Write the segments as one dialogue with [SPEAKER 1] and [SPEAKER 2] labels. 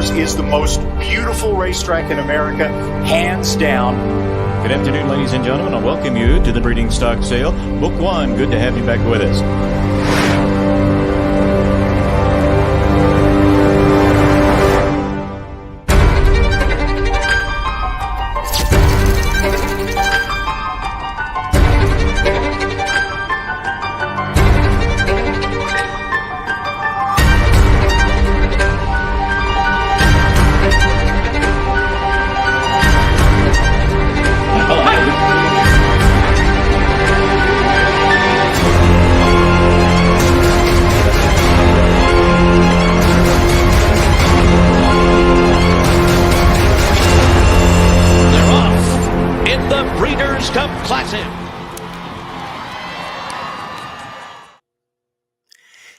[SPEAKER 1] Cars is the most beautiful racetrack in America, hands down.
[SPEAKER 2] Good afternoon, ladies and gentlemen. I welcome you to the breeding stock sale. Book one. Good to have you back with us.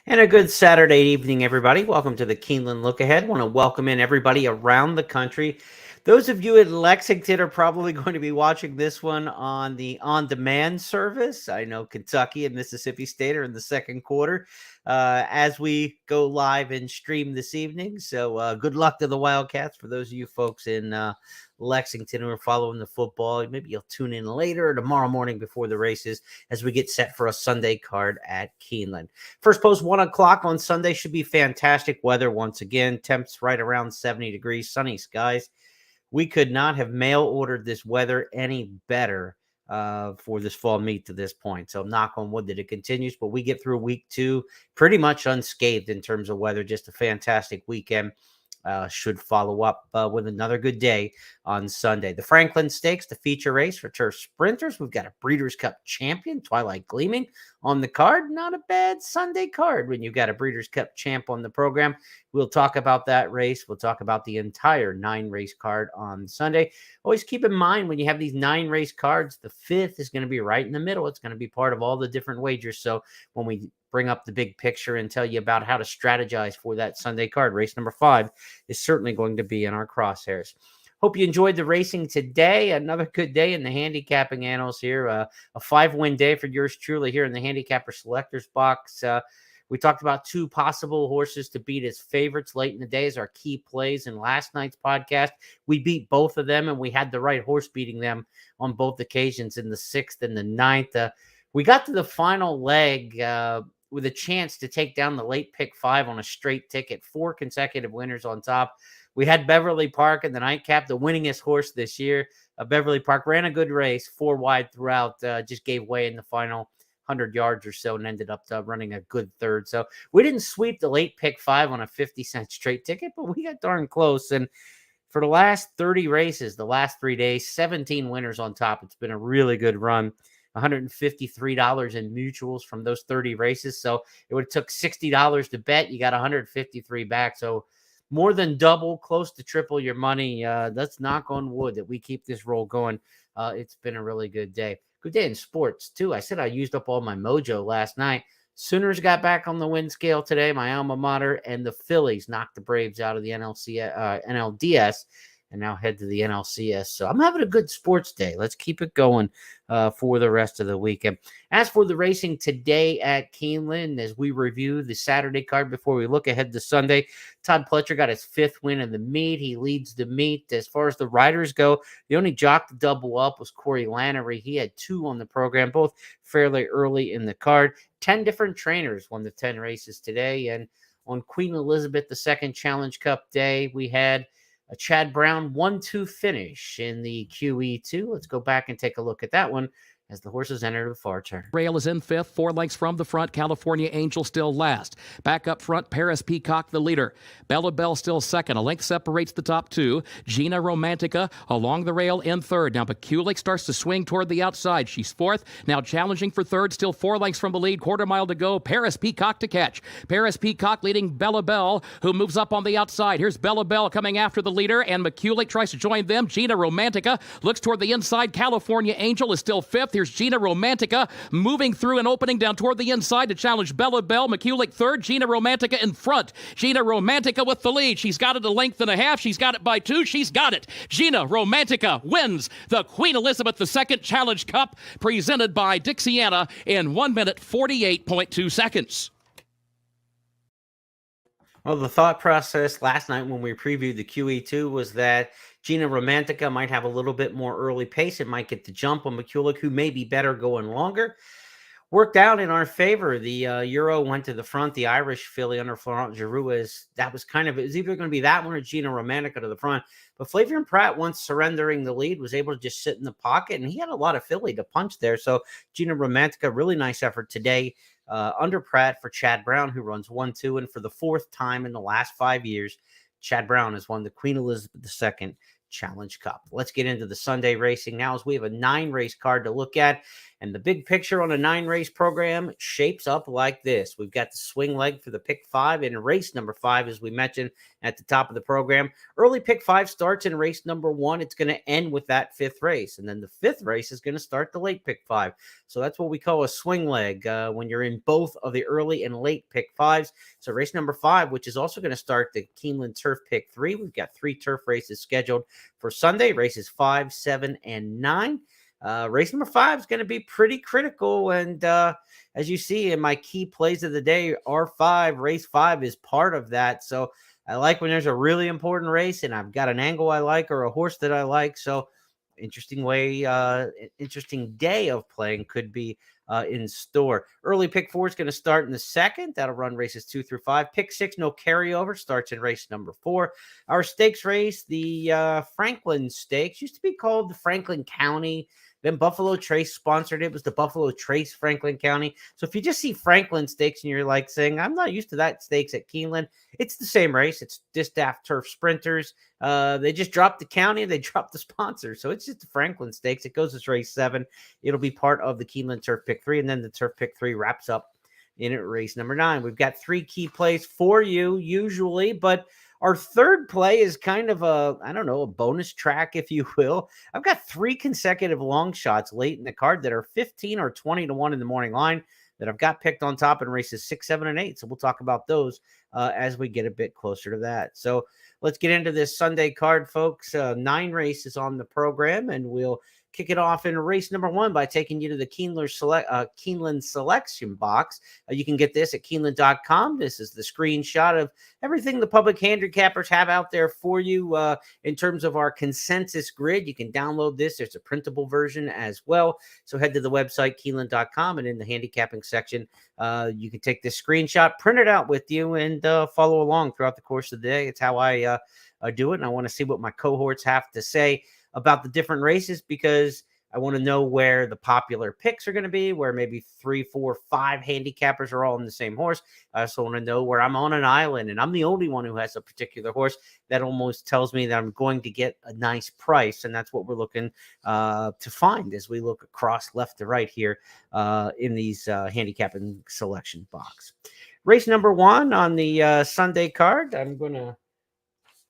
[SPEAKER 3] And a good Saturday evening, everybody. Welcome to the Keeneland Look Ahead. I want to welcome in everybody around the country. Those of you in Lexington are probably going to be watching this one on the on-demand service. I know Kentucky and Mississippi State are in the second quarter as we go live and stream this evening. So good luck to the Wildcats. For those of you folks in Lexington who are following the football, maybe you'll tune in later or tomorrow morning before the races as we get set for a Sunday card at Keeneland. First post 1 o'clock on Sunday should be fantastic weather once again. Temps right around 70 degrees, sunny skies. We could not have mail ordered this weather any better for this fall meet to this point. So knock on wood that it continues, but we get through week 2 pretty much unscathed in terms of weather. Just a fantastic weekend. Should follow up with another good day on Sunday. The Franklin Stakes, the feature race for turf sprinters. We've got a Breeders' Cup champion, Twilight Gleaming, on the card. Not a bad Sunday card when you've got a Breeders' Cup champ on the program. We'll talk about that race. We'll talk about the entire 9-race card on Sunday. Always keep in mind when you have these 9-race cards, the 5th is going to be right in the middle. It's going to be part of all the different wagers. So when we bring up the big picture and tell you about how to strategize for that Sunday card, race number 5 is certainly going to be in our crosshairs. Hope you enjoyed the racing today. Another good day in the handicapping annals here. A 5-win day for yours truly here in the Handicapper Selectors Box. We talked about 2 possible horses to beat as favorites late in the day as our key plays in last night's podcast. We beat both of them, and we had the right horse beating them on both occasions in the 6th and the 9th. We got to the final leg with a chance to take down the late pick 5 on a straight ticket, 4 consecutive winners on top. We had Beverly Park in the nightcap, the winningest horse this year. Beverly Park ran a good race, 4 wide throughout, just gave way in the final 100 yards or so and ended up running a good third. So we didn't sweep the late pick 5 on a 50-cent straight ticket, but we got darn close. And for the last 30 races, the last 3 days, 17 winners on top. It's been a really good run. $153 in mutuals from those 30 races. So it would have took $60 to bet. You got $153 back. So more than double, close to triple your money. Let's knock on wood that we keep this roll going. It's been a really good day. Good day in sports, too. I said I used up all my mojo last night. Sooners got back on the win scale today, my alma mater, and the Phillies knocked the Braves out of the NLDS and now head to the NLCS. So I'm having a good sports day. Let's keep it going for the rest of the weekend. As for the racing today at Keeneland, as we review the Saturday card before we look ahead to Sunday, Todd Pletcher got his 5th win in the meet. He leads the meet. As far as the riders go, the only jock to double up was Corey Lannery. He had 2 on the program, both fairly early in the card. 10 different trainers won the 10 races today. And on Queen Elizabeth II Challenge Cup day, we had a Chad Brown 1-2 finish in the QE2. Let's go back and take a look at that one as the horses enter the far turn.
[SPEAKER 4] Rail is in 5th, 4 lengths from the front. California Angel still last. Back up front, Paris Peacock the leader. Bella Bell still second. A length separates the top 2. Gina Romantica along the rail in 3rd. Now Bakulik starts to swing toward the outside. She's 4th. Now challenging for 3rd. Still 4 lengths from the lead. Quarter mile to go. Paris Peacock to catch. Paris Peacock leading Bella Bell, who moves up on the outside. Here's Bella Bell coming after the leader, and McCulick tries to join them. Gina Romantica looks toward the inside. California Angel is still 5th. Here's Gina Romantica moving through and opening down toward the inside to challenge Bella Bell. McCulick 3rd. Gina Romantica in front. Gina Romantica with the lead. She's got it a length and a half. She's got it by 2. She's got it. Gina Romantica wins the Queen Elizabeth II Challenge Cup presented by Dixiana in 1 minute 48.2 seconds.
[SPEAKER 3] Well, the thought process last night when we previewed the QE2 was that Gina Romantica might have a little bit more early pace. It might get the jump on McCulloch, who may be better going longer. Worked out in our favor. The Euro went to the front. The Irish filly under Florent Giroux that was kind of, it was either going to be that one or Gina Romantica to the front. But Flavian Pratt, once surrendering the lead, was able to just sit in the pocket, and he had a lot of filly to punch there. So Gina Romantica, really nice effort today under Pratt for Chad Brown, who runs 1-2. And for the fourth time in the last 5 years, Chad Brown has won the Queen Elizabeth II Challenge Cup. Let's get into the Sunday racing now, as we have a 9-race card to look at. And the big picture on a 9-race program shapes up like this. We've got the swing leg for the pick 5 in race number 5, as we mentioned at the top of the program. Early pick 5 starts in race number 1. It's going to end with that 5th race. And then the 5th race is going to start the late pick 5. So that's what we call a swing leg when you're in both of the early and late pick 5s. So race number 5, which is also going to start the Keeneland Turf pick 3. We've got 3 turf races scheduled for Sunday, races 5, 7, and 9. Race number 5 is going to be pretty critical. And as you see in my key plays of the day, R5, race 5 is part of that. So I like when there's a really important race and I've got an angle I like or a horse that I like. So interesting day of playing could be in store. Early pick 4 is going to start in the 2nd. That'll run races 2 through 5. Pick 6, no carryover, starts in race number 4. Our stakes race, the Franklin Stakes, used to be called the Franklin County. Then Buffalo Trace sponsored it. It was the Buffalo Trace Franklin County. So if you just see Franklin Stakes and you're like saying, I'm not used to that stakes at Keeneland, it's the same race. It's Distaff Turf Sprinters. They just dropped the county. They dropped the sponsor. So it's just the Franklin Stakes. It goes as race 7. It'll be part of the Keeneland Turf Pick 3. And then the Turf Pick 3 wraps up in race number 9. We've got 3 key plays for you usually, but our third play is kind of a bonus track, if you will. I've got 3 consecutive long shots late in the card that are 15 or 20 to 1 in the morning line that I've got picked on top in races 6, 7, and 8. So we'll talk about those as we get a bit closer to that. So let's get into this Sunday card, folks. 9 races on the program, and we'll kick it off in race number 1 by taking you to the Keeneland selection box. You can get this at Keeneland.com. This is the screenshot of everything the public handicappers have out there for you in terms of our consensus grid. You can download this. There's a printable version as well. So head to the website, Keeneland.com, and in the handicapping section, you can take this screenshot, print it out with you, and follow along throughout the course of the day. It's how I do it, and I want to see what my cohorts have to say about the different races, because I want to know where the popular picks are going to be, where maybe 3, 4, 5 handicappers are all in the same horse. I also want to know where I'm on an island and I'm the only one who has a particular horse. That almost tells me that I'm going to get a nice price, and that's what we're looking to find as we look across left to right here in these handicapping selection box. Race number 1 on the Sunday card. I'm going to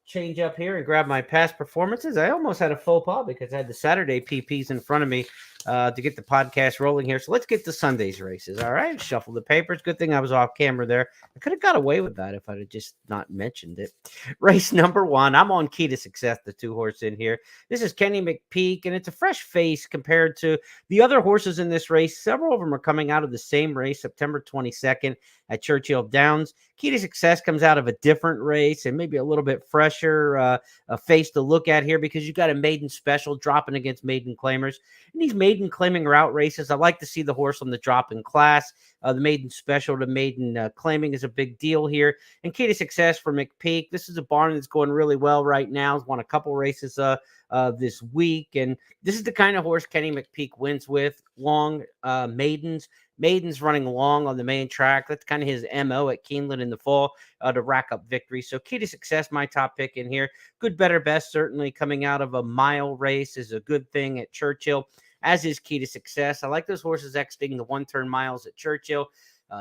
[SPEAKER 3] change up here and grab my past performances. I almost had a faux pas because I had the Saturday PPs in front of me to get the podcast rolling here. So let's get to Sunday's races. All right. Shuffle the papers. Good thing I was off camera there. I could have got away with that if I'd have just not mentioned it. Race number 1. I'm on Key to Success, the 2 horse in here. This is Kenny McPeak, and it's a fresh face compared to the other horses in this race. Several of them are coming out of the same race, September 22nd at Churchill Downs. Key to Success comes out of a different race and maybe a little bit fresher a face to look at here, because you got a maiden special dropping against maiden claimers. In these maiden claiming route races, I like to see the horse on the drop in class. The maiden special to maiden claiming is a big deal here. And Key to Success for McPeak. This is a barn that's going really well right now. He's won a couple races this week. And this is the kind of horse Kenny McPeak wins with. Long maidens. Maidens running long on the main track. That's kind of his MO at Keeneland in the fall to rack up victories. So Key to Success, my top pick in here. Good, better, best, certainly coming out of a mile race is a good thing at Churchill, as is Key to Success. I like those horses exiting the 1-turn miles at Churchill.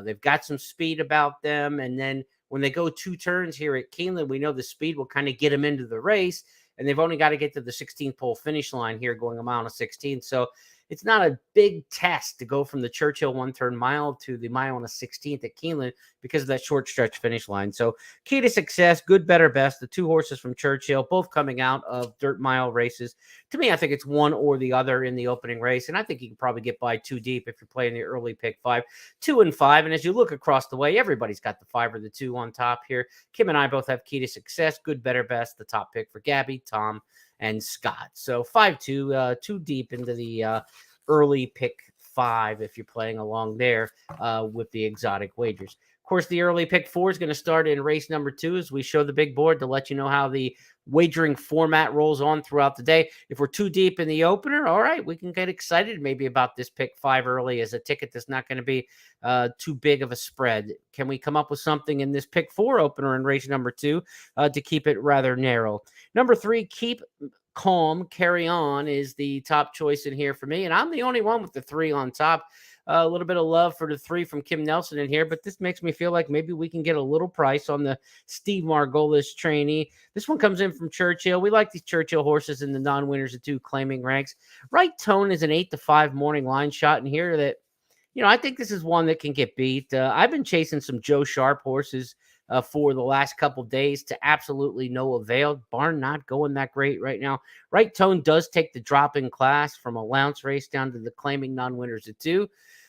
[SPEAKER 3] They've got some speed about them. And then when they go 2 turns here at Keeneland, we know the speed will kind of get them into the race. And they've only got to get to the 16th pole finish line here, going a mile and 16. So it's not a big test to go from the Churchill 1-turn mile to the mile and a 16th at Keeneland because of that short stretch finish line. So key to success, good, better, best. The two horses from Churchill, both coming out of dirt mile races. To me, I think it's one or the other in the opening race, and I think you can probably get by 2 deep if you're playing the early pick 5, 2 and 5. And as you look across the way, everybody's got the 5 or the 2 on top here. Kim and I both have key to success, good, better, best. The top pick for Gabby, Tom, and Scott. So 5-2, 2 deep into the early pick 5 if you're playing along there with the exotic wagers. Of course, the early pick 4 is going to start in race number 2 as we show the big board to let you know how the wagering format rolls on throughout the day. If we're too deep in the opener, all right, we can get excited maybe about this pick 5 early as a ticket that's not going to be too big of a spread. Can we come up with something in this pick 4 opener in race number 2 to keep it rather narrow? Number 3, Keep Calm, Carry On is the top choice in here for me, and I'm the only one with the 3 on top. A little bit of love for the 3 from Kim Nelson in here, but this makes me feel like maybe we can get a little price on the Steve Margolis trainee. This one comes in from Churchill. We like these Churchill horses in the non-winners of 2 claiming ranks. Right Tone is an 8-5 morning line shot in here that, I think this is one that can get beat. I've been chasing some Joe Sharp horses for the last couple days to absolutely no avail. Barn not going that great right now. Right Tone does take the drop in class from a Lounce race down to the claiming non-winners of 2.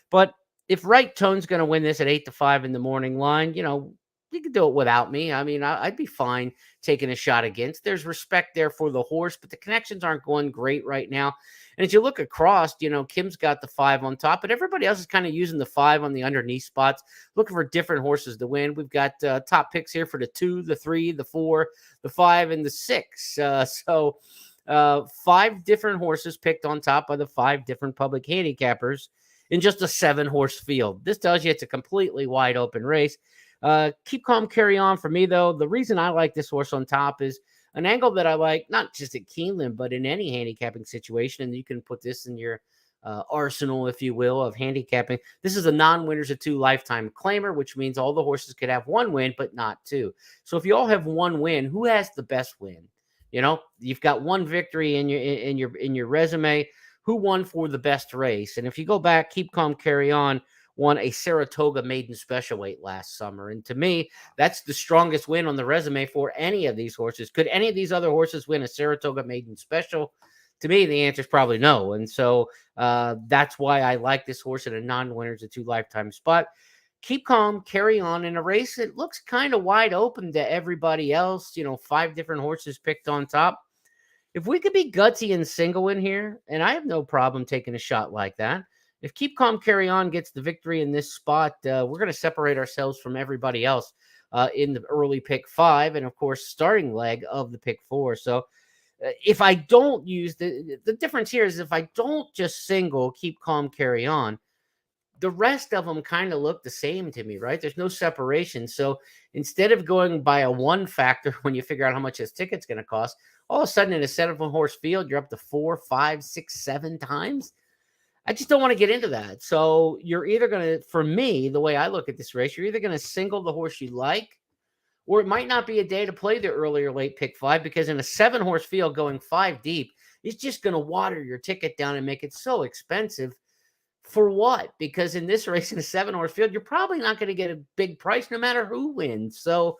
[SPEAKER 3] But if Right Tone's going to win this at 8-5 in the morning line, you can do it without me. I mean, I'd be fine taking a shot against. There's respect there for the horse, but the connections aren't going great right now. And as you look across, Kim's got the 5 on top, but everybody else is kind of using the 5 on the underneath spots, looking for different horses to win. We've got top picks here for the 2, the 3, the 4, the 5, and the 6. So 5 different horses picked on top by the 5 different public handicappers in just a 7-horse field. This tells you it's a completely wide open race. Keep Calm, Carry On for me, though. The reason I like this horse on top is an angle that I like, not just at Keeneland, but in any handicapping situation. And you can put this in your arsenal, if you will, of handicapping. This is a non-winners of 2 lifetime claimer, which means all the horses could have 1 win, but not 2. So if you all have 1 win, who has the best win? You've got 1 victory in your resume. Who won for the best race? And if you go back, Keep Calm, Carry On won a Saratoga maiden special weight last summer. And to me, that's the strongest win on the resume for any of these horses. Could any of these other horses win a Saratoga maiden special? To me, the answer is probably no. And so that's why I like this horse in a non-winners of 2 lifetime spot. Keep Calm, Carry On in a race that looks kind of wide open to everybody else. 5 different horses picked on top. If we could be gutsy and single in here, and I have no problem taking a shot like that. If Keep Calm, Carry On gets the victory in this spot, we're going to separate ourselves from everybody else in the early pick 5 and, of course, starting leg of the pick 4. So if I don't use the difference here is if I don't just single Keep Calm, Carry On, the rest of them kind of look the same to me, right? There's no separation. So instead of going by a 1 factor when you figure out how much this ticket's going to cost, all of a sudden in a 7-horse field, you're up to 4, 5, 6, 7 times. I just don't want to get into that. So you're either going to, for me, the way I look at this race, you're either going to single the horse you like, or it might not be a day to play the early or late pick 5, because in a 7-horse field going 5 deep, it's just going to water your ticket down and make it so expensive. For what? Because in this race, in a 7-horse field, you're probably not going to get a big price no matter who wins. So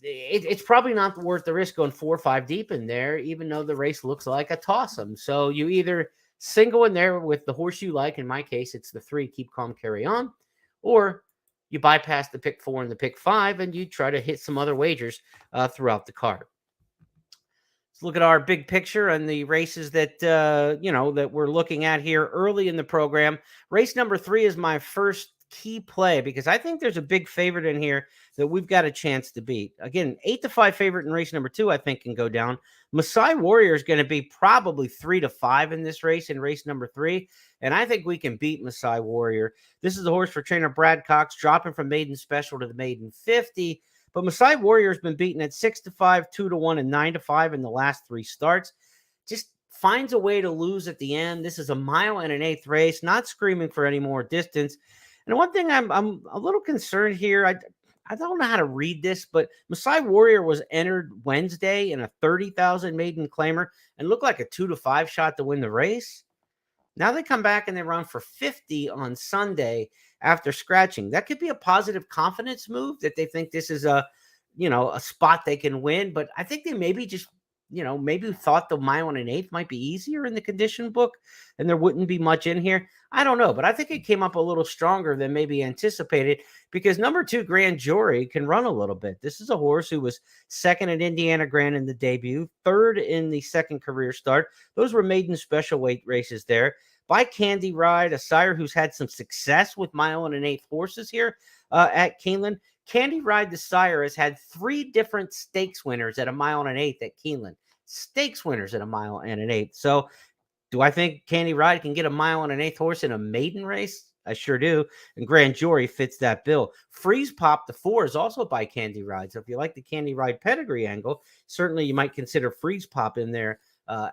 [SPEAKER 3] it's probably not worth the risk going 4 or 5 deep in there, even though the race looks like a toss-em. So you either single in there with the horse you like. In my case, it's the 3, Keep Calm, Carry On, or you bypass the pick 4 and the pick 5, and you try to hit some other wagers throughout the card. Let's look at our big picture and the races that, that we're looking at here early in the program. Race number 3 is my first key play because I think there's a big favorite in here that we've got a chance to beat. Again, 8-5 favorite in race number 2, I think can go down. Masai Warrior is going to be probably 3-5 in this race in race number 3. And I think we can beat Masai Warrior. This is the horse for trainer Brad Cox, dropping from maiden special to the maiden 50. But Masai Warrior has been beaten at 6-5, 2-1, and 9-5 in the last 3 starts. Just finds a way to lose at the end. This is a 1 1/8 race, not screaming for any more distance. And one thing I'm a little concerned here, I don't know how to read this, but Masai Warrior was entered Wednesday in a 30,000 maiden claimer and looked like a 2-5 shot to win the race. Now they come back and they run for 50 on Sunday after scratching. That could be a positive confidence move that they think this is a spot they can win. But I think they maybe just, maybe thought the mile and an eighth might be easier in the condition book and there wouldn't be much in here. I don't know, but I think it came up a little stronger than maybe anticipated because number 2, Grand Jury, can run a little bit. This is a horse who was second at Indiana Grand in the debut, third in the second career start. Those were maiden special weight races there. By Candy Ride, a sire who's had some success with mile and an eighth horses here at Keeneland. Candy Ride, the sire, has had 3 different stakes winners at a mile and an eighth at Keeneland. Stakes winners at a mile and an eighth. So do I think Candy Ride can get a mile and an eighth horse in a maiden race? I sure do. And Grand Jury fits that bill. Freeze Pop, the 4, is also by Candy Ride. So if you like the Candy Ride pedigree angle, certainly you might consider Freeze Pop in there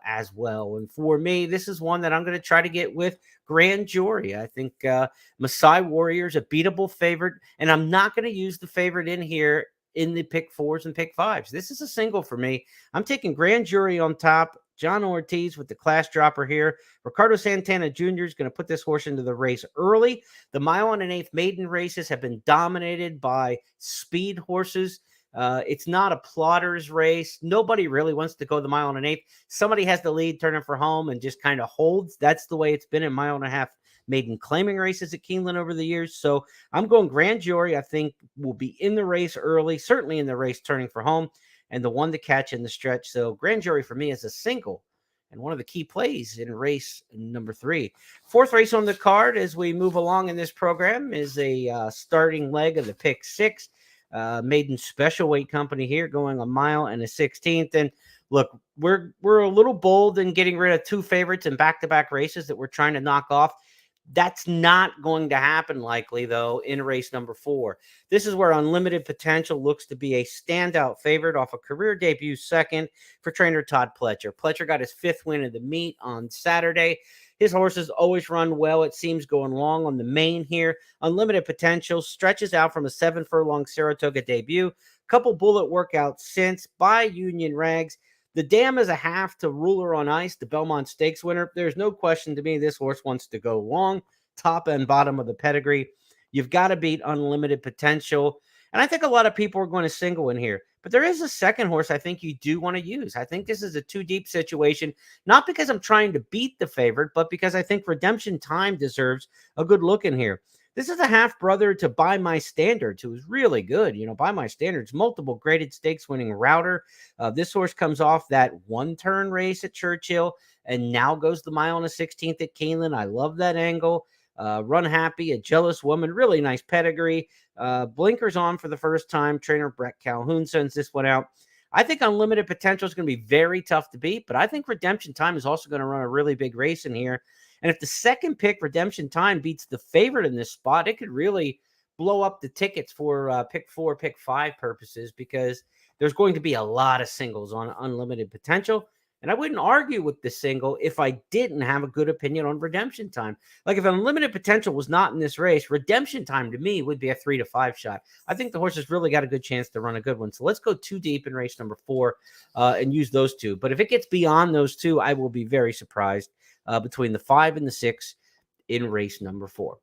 [SPEAKER 3] as well. And for me, this is one that I'm going to try to get with Grand Jury. I think Maasai Warrior's a beatable favorite, and I'm not going to use the favorite in here in the pick 4s and pick 5s. This is a single for me. I'm taking Grand Jury on top. John Ortiz with the class dropper here. Ricardo Santana Jr. is going to put this horse into the race early. The mile and an eighth maiden races have been dominated by speed horses. It's not a plotter's race. Nobody really wants to go the mile and an eighth. Somebody has the lead, turning for home, and just kind of holds. That's the way it's been in mile and a half maiden claiming races at Keeneland over the years. So I'm going Grand Jury. I think will be in the race early, certainly in the race turning for home, and the one to catch in the stretch. So Grand Jury for me is a single and one of the key plays in race number 3. 4th race on the card as we move along in this program is a starting leg of the pick 6. Maiden special weight company here, going a mile and a 16th. And look, we're a little bold in getting rid of 2 favorites in back-to-back races that we're trying to knock off. That's not going to happen likely, though, in race number 4. This is where Unlimited Potential looks to be a standout favorite off a career debut second for trainer Todd Pletcher. Pletcher got his 5th win of the meet on Saturday. His horses always run well, it seems, going long on the main here. Unlimited Potential stretches out from a 7-furlong Saratoga debut. Couple bullet workouts since by Union Rags. The dam is a half to Ruler on Ice, the Belmont Stakes winner. There's no question to me this horse wants to go long, top and bottom of the pedigree. You've got to beat Unlimited Potential. And I think a lot of people are going to single in here. But there is a second horse I think you do want to use. I think this is a 2-deep situation, not because I'm trying to beat the favorite, but because I think Redemption Time deserves a good look in here. This is a half-brother to By My Standards, who is really good. By My Standards, multiple graded stakes winning router. This horse comes off that 1-turn race at Churchill and now goes the mile and a 16th at Keeneland. I love that angle. Run Happy, a jealous woman, really nice pedigree. Blinkers on for the first time. Trainer Brett Calhoun sends this one out. I think Unlimited Potential is going to be very tough to beat, but I think Redemption Time is also going to run a really big race in here. And if the second pick, Redemption Time, beats the favorite in this spot, it could really blow up the tickets for pick 4, pick 5 purposes, because there's going to be a lot of singles on Unlimited Potential. And I wouldn't argue with the single if I didn't have a good opinion on Redemption Time. Like if Unlimited Potential was not in this race, Redemption Time to me would be a 3 to 5 shot. I think the horse has really got a good chance to run a good one. So let's go 2 deep in race number 4 and use those 2. But if it gets beyond those 2, I will be very surprised between the 5 and the 6 in race number 4.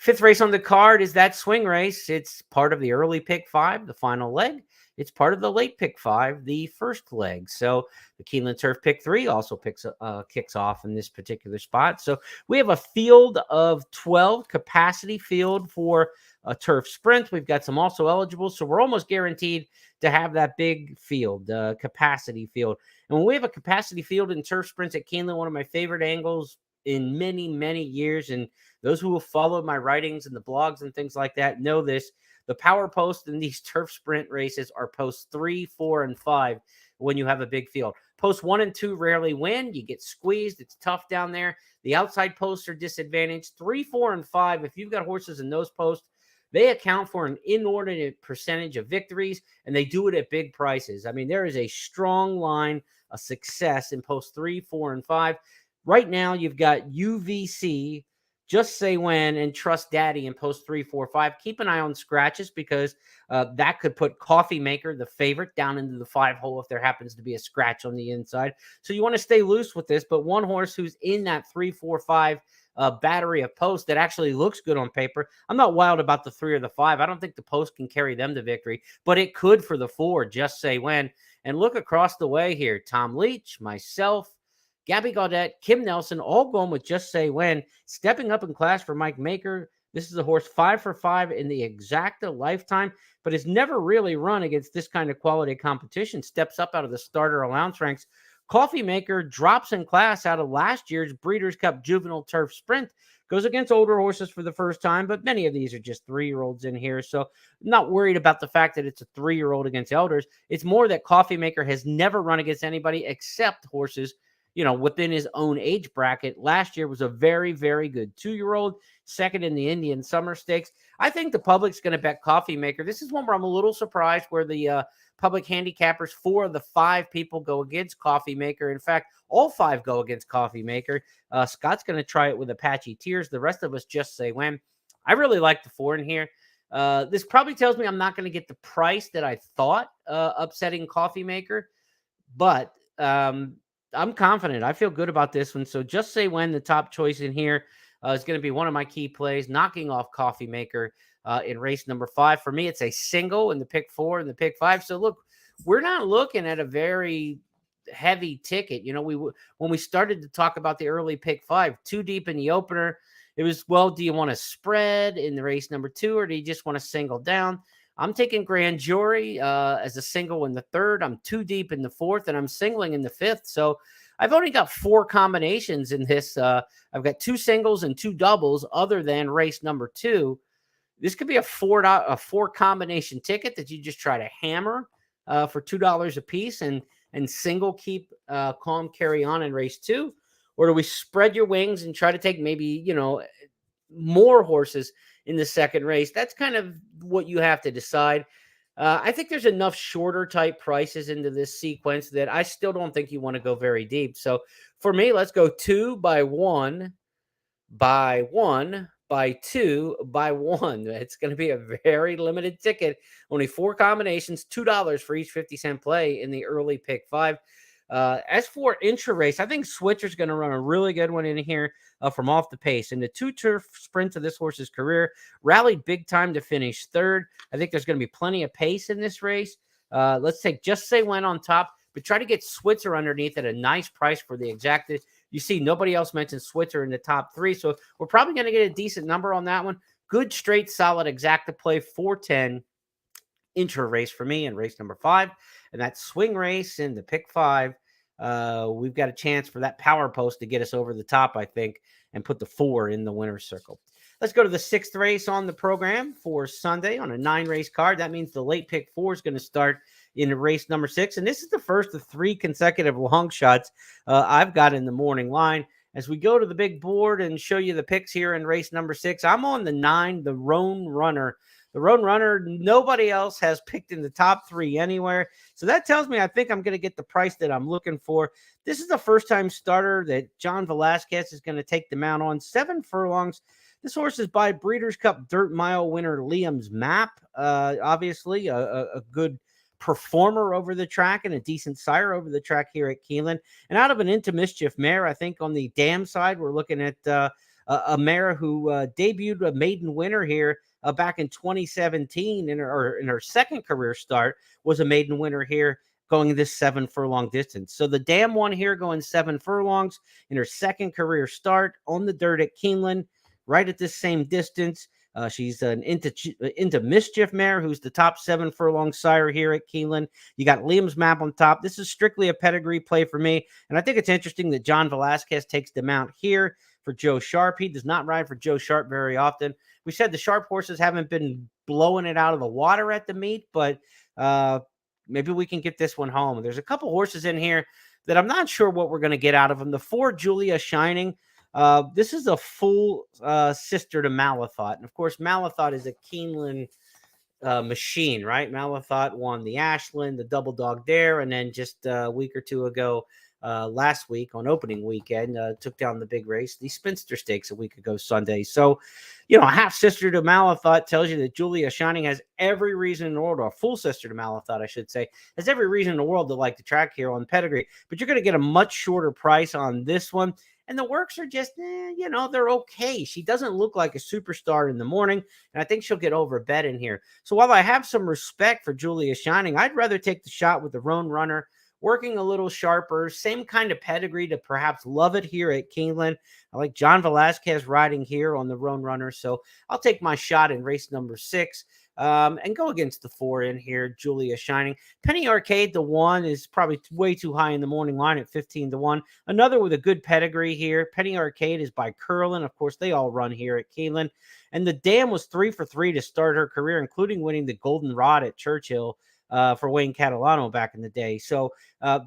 [SPEAKER 3] 5th race on the card is that swing race. It's part of the early pick 5, the final leg. It's part of the late pick 5, the first leg. So the Keeneland Turf pick 3 also kicks off in this particular spot. So we have a field of 12, capacity field for a turf sprint. We've got some also eligible. So we're almost guaranteed to have that big field, capacity field. And when we have a capacity field in turf sprints at Keeneland, one of my favorite angles in many, many years, and those who have followed my writings and the blogs and things like that know this, the power post in these turf sprint races are posts 3, 4, and 5 when you have a big field. Posts 1 and 2 rarely win. You get squeezed. It's tough down there. The outside posts are disadvantaged. 3, 4, and 5, if you've got horses in those posts, they account for an inordinate percentage of victories, and they do it at big prices. I mean, there is a strong line of success in posts 3, 4, and 5. Right now, you've got UVC Just Say When and Trust Daddy in post 3, 4, 5. Keep an eye on scratches because that could put Coffee Maker, the favorite, down into the 5 hole if there happens to be a scratch on the inside. So you want to stay loose with this, but one horse who's in that 3, 4, 5 battery of posts that actually looks good on paper. I'm not wild about the 3 or the 5. I don't think the post can carry them to victory, but it could for the 4, Just Say When. And look across the way here. Tom Leach, myself, Gabby Gaudette, Kim Nelson, all going with Just Say When. Stepping up in class for Mike Maker. This is a horse 5 for 5 in the exacta lifetime, but has never really run against this kind of quality competition. Steps up out of the starter allowance ranks. Coffee Maker drops in class out of last year's Breeders' Cup Juvenile Turf Sprint. Goes against older horses for the first time, but many of these are just 3-year-olds in here. So I'm not worried about the fact that it's a 3-year-old against elders. It's more that Coffee Maker has never run against anybody except horses, within his own age bracket. Last year was a very, very good 2-year-old, second in the Indian Summer Stakes. I think the public's going to bet Coffee Maker. This is one where I'm a little surprised where the public handicappers, 4 of the 5 people go against Coffee Maker. In fact, all 5 go against Coffee Maker. Scott's going to try it with Apache Tears. The rest of us Just Say When. I really like the 4 in here. This probably tells me I'm not going to get the price that I thought upsetting Coffee Maker, but I'm confident. I feel good about this one. So Just Say When, the top choice in here, is going to be one of my key plays, knocking off Coffee Maker in race number 5. For me, it's a single in the pick 4 and the pick 5. So look, we're not looking at a very heavy ticket. When we started to talk about the early pick 5, too deep in the opener, it was, well, do you want to spread in the race number 2 or do you just want to single down? I'm taking Grand Jury as a single in the 3rd. I'm too deep in the 4th, and I'm singling in the 5th. So I've only got 4 combinations in this. I've got 2 singles and 2 doubles other than race number 2. This could be a 4 combination ticket that you just try to hammer for $2 a piece and single keep calm carry on in race 2. Or do we spread your wings and try to take maybe, more horses in the second race? That's kind of what you have to decide. I think there's enough shorter type prices into this sequence that I still don't think you want to go very deep. So for me, let's go 2 by 1 by 1 by 2 by 1. It's going to be a very limited ticket. Only 4 combinations, $2 for each 50-cent play in the early pick 5. As for intra race, I think Switcher's going to run a really good one in here from off the pace. In the 2 turf sprints of this horse's career, rallied big time to finish 3rd. I think there's going to be plenty of pace in this race. Let's take Just Say When on top, but try to get Switzer underneath at a nice price for the exacta. You see, nobody else mentioned Switzer in the top 3, so we're probably going to get a decent number on that one. Good, straight, solid exacta play, 410 intra race for me in race number 5. And that swing race in the pick 5, we've got a chance for that power post to get us over the top, I think, and put the 4 in the winner's circle. Let's go to the 6th race on the program for Sunday on a 9-race card. That means the late pick 4 is going to start in race number 6. And this is the first of 3 consecutive long shots I've got in the morning line. As we go to the big board and show you the picks here in race number 6, I'm on the 9, the Roan Runner. The Roan Runner, nobody else has picked in the top 3 anywhere. So that tells me I think I'm going to get the price that I'm looking for. This is the first-time starter that John Velasquez is going to take the mount on. 7 furlongs. This horse is by Breeders' Cup Dirt Mile winner Liam's Map. Obviously, a good performer over the track and a decent sire over the track here at Keeneland. And out of an Into Mischief mare, I think on the dam side, we're looking at a mare who debuted a maiden winner here back in 2017 in her second career start, was a maiden winner here going this 7 furlong distance. So the dam one here going 7 furlongs in her second career start on the dirt at Keeneland, right at this same distance. She's an into Mischief mare who's the top 7 furlong sire here at Keeneland. You got Liam's Map on top. This is strictly a pedigree play for me. And I think it's interesting that John Velasquez takes the mount here for Joe Sharp. He does not ride for Joe Sharp very often. We said the Sharp horses haven't been blowing it out of the water at the meet, but maybe we can get this one home. There's a couple horses in here that I'm not sure what we're going to get out of them. The 4 Julia Shining. This is a full sister to Malathot. And of course, Malathot is a Keeneland machine, right? Malathot won the Ashland, the Double Dog Dare, and then just a week or 2 ago, last week on opening weekend, took down the big race, the Spinster Stakes a week ago Sunday. So, a half sister to Malathot tells you that Julia Shining has every reason in the world, or a full sister to Malathot, I should say, has every reason in the world to like the track here on pedigree. But you're going to get a much shorter price on this one. And the works are just, they're okay. She doesn't look like a superstar in the morning, and I think she'll get overbet in here. So while I have some respect for Julia Shining, I'd rather take the shot with the Roan Runner, working a little sharper, same kind of pedigree to perhaps love it here at Keeneland. I like John Velasquez riding here on the Roan Runner, so I'll take my shot in race number 6. And go against the 4 in here, Julia Shining. Penny Arcade, the 1, is probably way too high in the morning line at 15-1. Another with a good pedigree here. Penny Arcade is by Curlin. Of course, they all run here at Keeneland. And the Dam was 3 for 3 to start her career, including winning the Golden Rod at Churchill for Wayne Catalano back in the day. So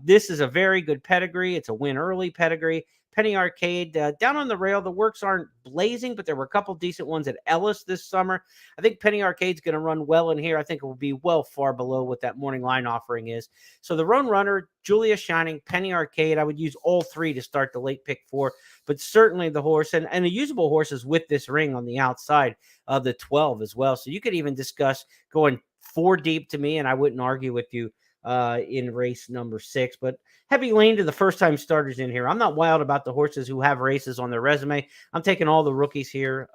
[SPEAKER 3] this is a very good pedigree. It's a win early pedigree. Penny Arcade, down on the rail, the works aren't blazing, but there were a couple decent ones at Ellis this summer. I think Penny Arcade's going to run well in here. I think it will be well far below what that morning line offering is. So the Roan Runner, Julia Shining, Penny Arcade, I would use all 3 to start the late pick 4, but certainly the horse and the usable horses with this ring on the outside of the 12 as well. So you could even discuss going 4 deep to me, and I wouldn't argue with you in race number 6, but heavy lean to the first-time starters in here. I'm not wild about the horses who have races on their resume. I'm taking all the rookies here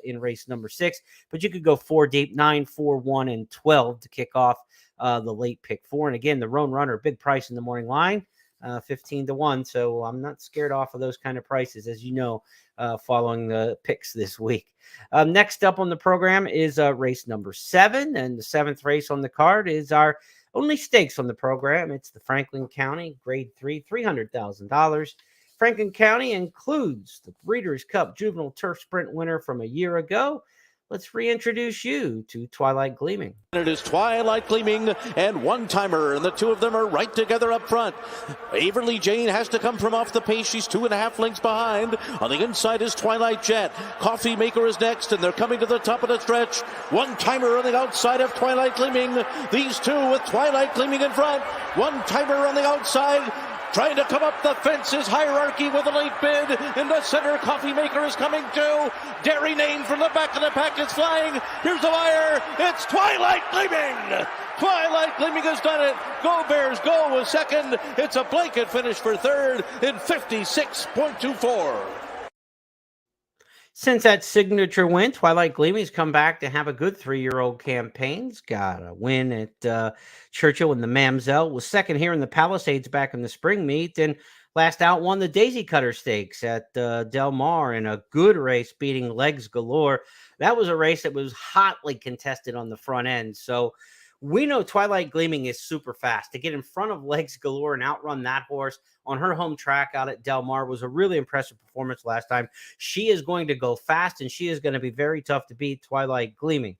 [SPEAKER 3] in race number 6, but you could go 4 deep, 9, 4, 1, and 12 to kick off the late pick 4. And again, the Roan Runner, big price in the morning line, 15-1. So I'm not scared off of those kind of prices, as you know, following the picks this week. Next up on the program is race number 7, and the 7th race on the card is our only stakes on the program. It's the Franklin County Grade 3, $300,000. Franklin County includes the Breeders' Cup Juvenile Turf Sprint winner from a year ago. Let's reintroduce you to Twilight Gleaming.
[SPEAKER 5] It is Twilight Gleaming and One-Timer, and the two of them are right together up front. Averly Jane has to come from off the pace. She's 2.5 lengths behind. On the inside is Twilight Jet. Coffee Maker is next, and they're coming to the top of the stretch. One-Timer on the outside of Twilight Gleaming. These two with Twilight Gleaming in front. One-Timer on the outside, trying to come up the fence is Hierarchy with a late bid. In the center, Coffee Maker is coming too. Dairy Name from the back of the pack is flying. Here's the wire. It's Twilight Gleaming. Twilight Gleaming has done it. Go Bears, go a second. It's a blanket finish for third in 56.24.
[SPEAKER 3] Since that signature win, Twilight Gleaming's come back to have a good 3-year-old campaign. He's got a win at Churchill in the Mamselle, was second here in the Palisades back in the spring meet, and last out won the Daisy Cutter Stakes at Del Mar in a good race, beating Legs Galore. That was a race that was hotly contested on the front end. So we know Twilight Gleaming is super fast. To get in front of Legs Galore and outrun that horse on her home track out at Del Mar was a really impressive performance last time. She is going to go fast, and she is going to be very tough to beat, Twilight Gleaming.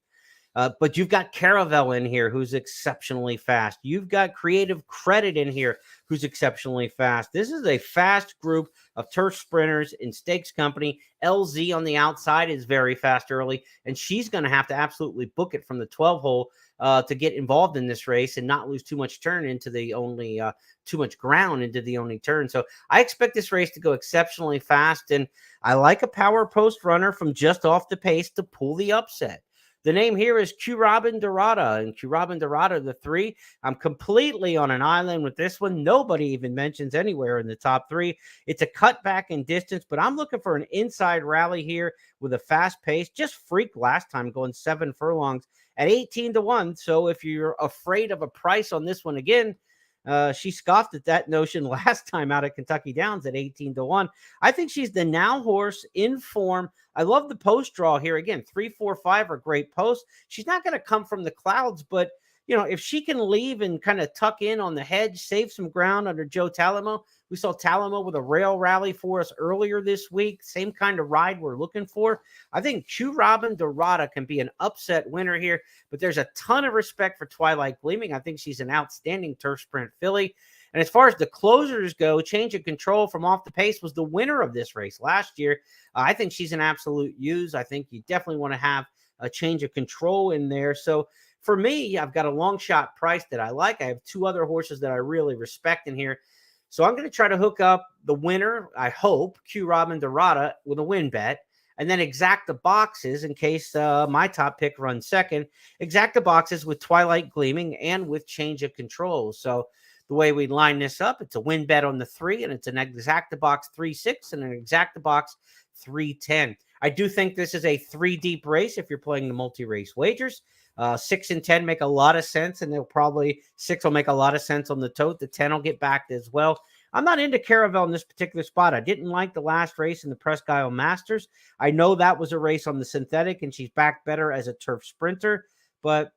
[SPEAKER 3] But you've got Caravel in here, who's exceptionally fast. You've got Creative Credit in here, who's exceptionally fast. This is a fast group of turf sprinters in Stakes Company. LZ on the outside is very fast early, and she's going to have to absolutely book it from the 12 hole to get involved in this race and not lose too much turn into the only too much ground into the only turn. So I expect this race to go exceptionally fast, and I like a power post runner from just off the pace to pull the upset. The name here is Q Robin Dorada, and Q Robin Dorada, the 3. I'm completely on an island with this one. Nobody even mentions anywhere in the top 3. It's a cutback in distance, but I'm looking for an inside rally here with a fast pace. Just freaked last time going 7 furlongs at 18-1. So if you're afraid of a price on this one again, she scoffed at that notion last time out at Kentucky Downs at 18-1. I think she's the now horse in form. I love the post draw here. Again, 3, 4, 5 are great posts. She's not going to come from the clouds, but if she can leave and kind of tuck in on the hedge, save some ground under Joe Talamo. We saw Talamo with a rail rally for us earlier this week. Same kind of ride we're looking for. I think Q Robin Dorada can be an upset winner here, but there's a ton of respect for Twilight Gleaming. I think she's an outstanding turf sprint filly. And as far as the closers go, Change of Control from off the pace was the winner of this race last year. I think she's an absolute use. I think you definitely want to have a Change of Control in there. So for me, I've got a long shot price that I like. I have 2 other horses that I really respect in here. So I'm going to try to hook up the winner, I hope, Q Robin Dorada with a win bet, and then exact the boxes in case my top pick runs second. Exact the boxes with Twilight Gleaming and with Change of Control. So the way we line this up, it's a win bet on the 3, and it's an exact the box 3-6 and an exact the box 3-10. I do think this is a 3-deep race if you're playing the multi-race wagers. 6 and 10 make a lot of sense, and they'll probably 6 will make a lot of sense on the tote. The 10 will get backed as well. I'm not into Caravel in this particular spot. I didn't like the last race in the Presque Isle Masters. I know that was a race on the synthetic, and she's back better as a turf sprinter, but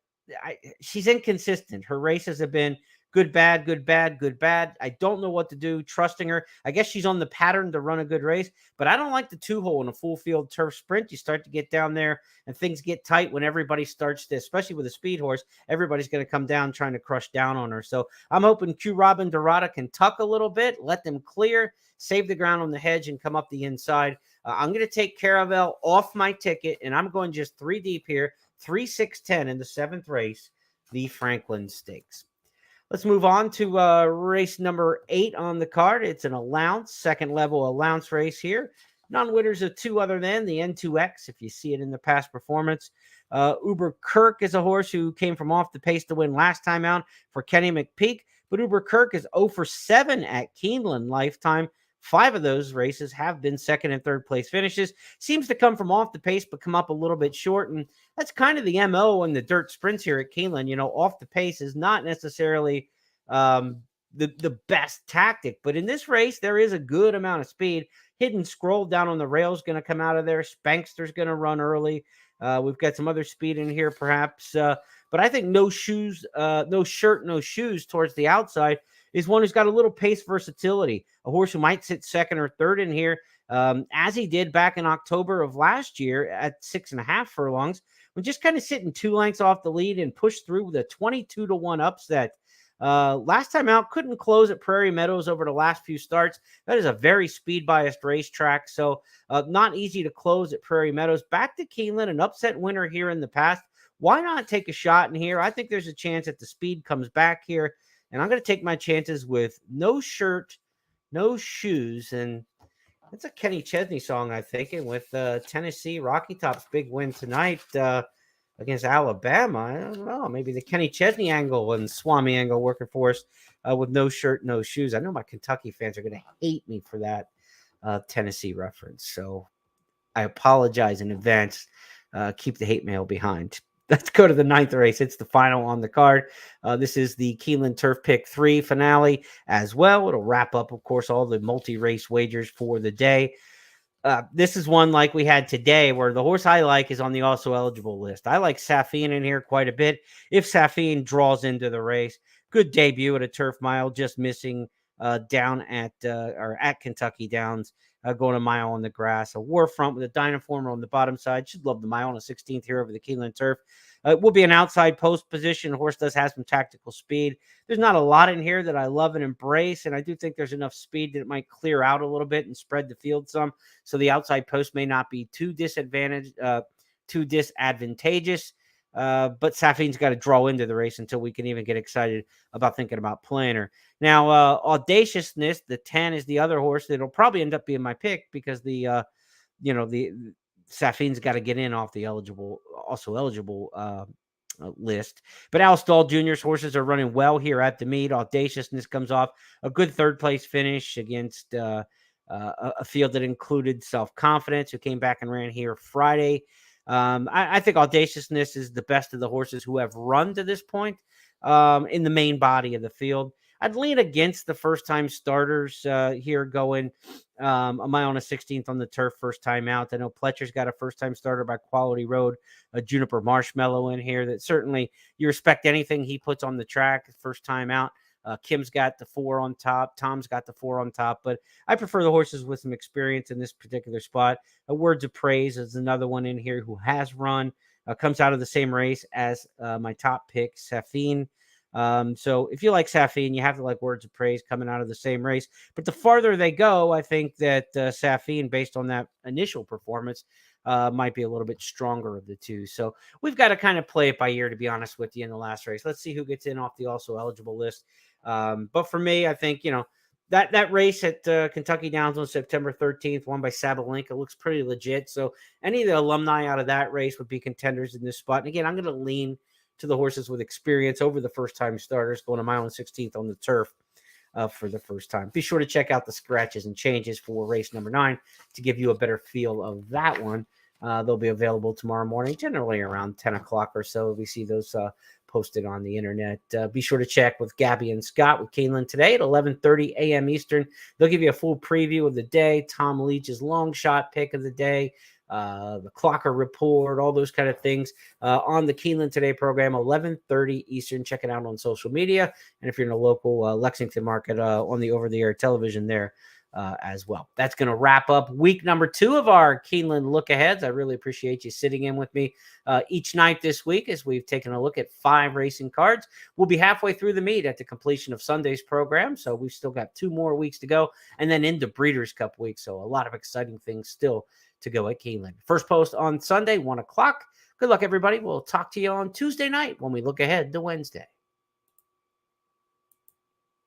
[SPEAKER 3] she's inconsistent. Her races have been good, bad, good, bad, good, bad. I don't know what to do trusting her. I guess she's on the pattern to run a good race, but I don't like the 2-hole in a full field turf sprint. You start to get down there and things get tight when everybody starts to, especially with a speed horse, everybody's going to come down trying to crush down on her. So I'm hoping Q Robin Dorada can tuck a little bit, let them clear, save the ground on the hedge and come up the inside. I'm going to take Caravel off my ticket, and I'm going just 3 deep here, 3, 6, 10 in the 7th race, the Franklin Stakes. Let's move on to race number 8 on the card. It's an allowance, second level allowance race here. Non-winners of 2 other than the N2X, if you see it in the past performance. Uber Kirk is a horse who came from off the pace to win last time out for Kenny McPeak, but Uber Kirk is 0 for 7 at Keeneland lifetime. 5 of those races have been second and third place finishes. Seems to come from off the pace, but come up a little bit short. And that's kind of the MO in the dirt sprints here at Keeneland. You know, off the pace is not necessarily the best tactic, but in this race, there is a good amount of speed. Hidden Scroll down on the rails going to come out of there. Spankster's going to run early. We've got some other speed in here, perhaps. But I think No Shirt, No Shoes towards the outside is one who's got a little pace versatility, a horse who might sit second or third in here, as he did back in October of last year at 6.5 furlongs, when just kind of sitting 2 lengths off the lead and pushed through with a 22-1 upset. Last time out, couldn't close at Prairie Meadows over the last few starts. That is a very speed-biased racetrack, so not easy to close at Prairie Meadows. Back to Keeneland, an upset winner here in the past. Why not take a shot in here? I think there's a chance that the speed comes back here. And I'm going to take my chances with No Shirt, No Shoes. And it's a Kenny Chesney song, I think. And with Tennessee, Rocky Top's big win tonight against Alabama. I don't know. Maybe the Kenny Chesney angle and Swami angle working for us with No Shirt, No Shoes. I know my Kentucky fans are going to hate me for that Tennessee reference. So I apologize in advance. Keep the hate mail behind. Let's go to the 9th race. It's the final on the card. This is the Keeneland Turf Pick 3 finale as well. It'll wrap up, of course, all the multi-race wagers for the day. This is one like we had today where the horse I like is on the also eligible list. I like Safine in here quite a bit. If Safine draws into the race, good debut at a turf mile, just missing down at Kentucky Downs. Going a mile on the grass, a war front with a Dynaformer on the bottom side. Should love the mile on a 16th here over the Keeneland turf. It will be an outside post position. The horse does have some tactical speed. There's not a lot in here that I love and embrace, and I do think there's enough speed that it might clear out a little bit and spread the field some. So the outside post may not be too disadvantageous. But Safine's got to draw into the race until we can even get excited about thinking about playing her. Now, Audaciousness, the 10 is the other horse that'll probably end up being my pick because the Safine's got to get in off the also eligible list. But Al Stall Jr.'s horses are running well here at the meet. Audaciousness comes off a good third place finish against a field that included Self-Confidence, who came back and ran here Friday. I think Audaciousness is the best of the horses who have run to this point in the main body of the field. I'd lean against the first-time starters here going a mile and a 16th on the turf first time out. I know Pletcher's got a first-time starter by Quality Road, a Juniper Marshmallow in here that certainly you respect anything he puts on the track first time out. Kim's got the 4 on top. Tom's got the 4 on top. But I prefer the horses with some experience in this particular spot. Words of Praise is another one in here who has run. Comes out of the same race as my top pick, Safine. So if you like Safine, you have to like Words of Praise coming out of the same race. But the farther they go, I think that Safine, based on that initial performance, might be a little bit stronger of the two. So we've got to kind of play it by ear, to be honest with you, in the last race. Let's see who gets in off the also eligible list. But for me, I think, that race at Kentucky Downs on September 13th, won by Sabalenka, looks pretty legit. So any of the alumni out of that race would be contenders in this spot. And again, I'm going to lean to the horses with experience over the first-time starters, going a mile and 16th on the turf for the first time. Be sure to check out the scratches and changes for race number 9 to give you a better feel of that one. They'll be available tomorrow morning, generally around 10 o'clock or so. We see those posted on the internet. Be sure to check with Gabby and Scott with Keeneland today at 11:30 a.m. Eastern. They'll give you a full preview of the day, Tom Leach's long shot pick of the day, the Clocker report, all those kind of things on the Keeneland Today program, 11:30 Eastern. Check it out on social media. And if you're in a local Lexington market, on the over-the-air television there as well. That's going to wrap up week number 2 of our Keeneland Look Aheads. I really appreciate you sitting in with me each night this week as we've taken a look at 5 racing cards. We'll be halfway through the meet at the completion of Sunday's program, so we've still got 2 more weeks to go, and then into Breeders' Cup week, so a lot of exciting things still to go at Keeneland. First post on Sunday, 1 o'clock. Good luck, everybody. We'll talk to you on Tuesday night when we look ahead to Wednesday.